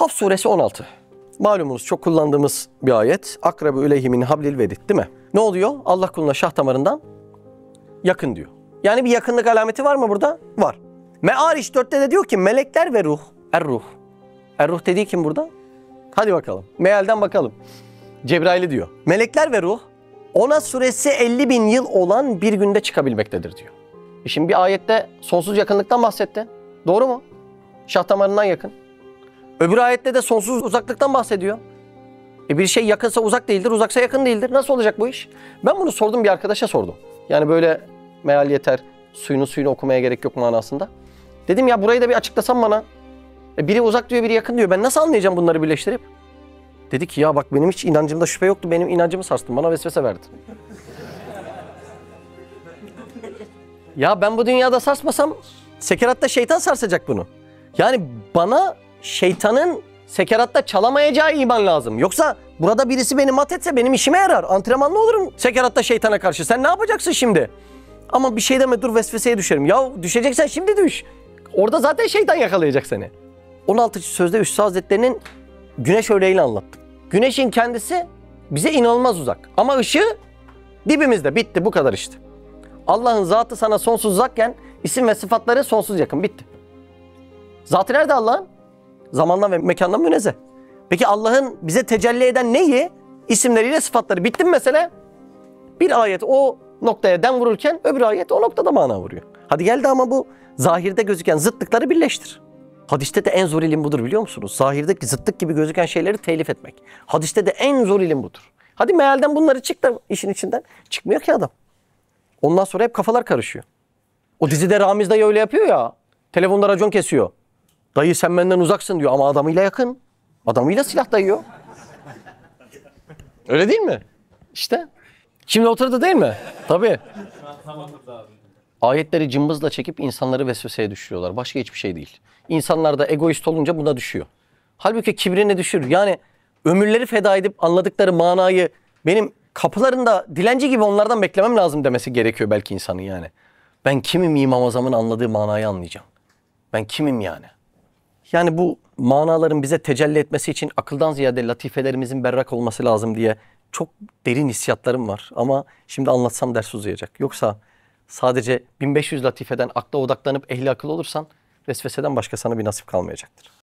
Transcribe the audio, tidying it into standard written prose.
Kaf suresi 16. Malumunuz çok kullandığımız bir ayet. Akrabu ileyhi min hablil verid, değil mi? Ne oluyor? Allah kuluna şah damarından yakın diyor. Yani bir yakınlık alameti var mı burada? Var. Me'ariç 4'te de diyor ki melekler ve ruh. Er-ruh. Er-ruh dediği kim burada? Hadi bakalım. Mealden bakalım. Cebrail'i diyor. Melekler ve ruh ona süresi 50.000 yıl olan bir günde çıkabilmektedir diyor. Şimdi bir ayette sonsuz yakınlıktan bahsetti. Doğru mu? Şah damarından yakın. Öbür ayette de sonsuz uzaklıktan bahsediyor. Bir şey yakınsa uzak değildir, uzaksa yakın değildir. Nasıl olacak bu iş? Ben bunu sordum, bir arkadaşa sordum. Yani böyle meal yeter, suyunu okumaya gerek yok manasında. Dedim ya burayı da bir açıklasan bana. Biri uzak diyor, biri yakın diyor. Ben nasıl anlayacağım bunları birleştirip? Dedi ki ya bak benim hiç inancımda şüphe yoktu. Benim inancımı sarstın, bana vesvese verdin. Ya ben bu dünyada sarsmasam sekeratta şeytan sarsacak bunu. Yani bana şeytanın sekeratta çalamayacağı iman lazım. Yoksa burada birisi beni mat etse benim işime yarar. Antrenmanlı olurum sekeratta şeytana karşı. Sen ne yapacaksın şimdi? Ama bir şey deme, dur vesveseye düşerim. Ya düşeceksen şimdi düş. Orada zaten şeytan yakalayacak seni. 16. sözde Üstad Hazretleri'nin güneş örneğini anlattım. Güneşin kendisi bize inanılmaz uzak. Ama ışığı dibimizde. Bitti, bu kadar işte. Allah'ın zatı sana sonsuz uzakken isim ve sıfatları sonsuz yakın. Bitti. Zatı nerede Allah'ın? Zamandan ve mekandan münezzeh. Peki Allah'ın bize tecelli eden neyi? İsimleriyle sıfatları. Bitti mi mesele? Bir ayet o noktaya dem vururken öbür ayet o noktada mana vuruyor. Hadi geldi ama bu zahirde gözüken zıtlıkları birleştir. Hadiste de en zor ilim budur, biliyor musunuz? Zahirdeki zıtlık gibi gözüken şeyleri telif etmek. Hadiste de en zor ilim budur. Hadi mealden bunları çık da işin içinden. Çıkmıyor ki adam. Ondan sonra hep kafalar karışıyor. O dizide Ramiz dayı öyle yapıyor ya. Telefonda racon kesiyor. Dayı sen benden uzaksın diyor ama adamıyla yakın. Adamıyla silah dayıyor. Öyle değil mi? İşte. Şimdi oturdu değil mi? Tabii. Ayetleri cımbızla çekip insanları vesveseye düşürüyorlar. Başka hiçbir şey değil. İnsanlar da egoist olunca buna düşüyor. Halbuki kibrini düşürür. Yani ömürleri feda edip anladıkları manayı benim kapılarında dilenci gibi onlardan beklemem lazım demesi gerekiyor belki insanın yani. Ben kimim İmam Azam'ın anladığı manayı anlayacağım. Ben kimim yani? Yani bu manaların bize tecelli etmesi için akıldan ziyade latifelerimizin berrak olması lazım diye çok derin hissiyatlarım var. Ama şimdi anlatsam ders uzayacak. Yoksa sadece 1500 latifeden akla odaklanıp ehli akıl olursan vesveseden başka sana bir nasip kalmayacaktır.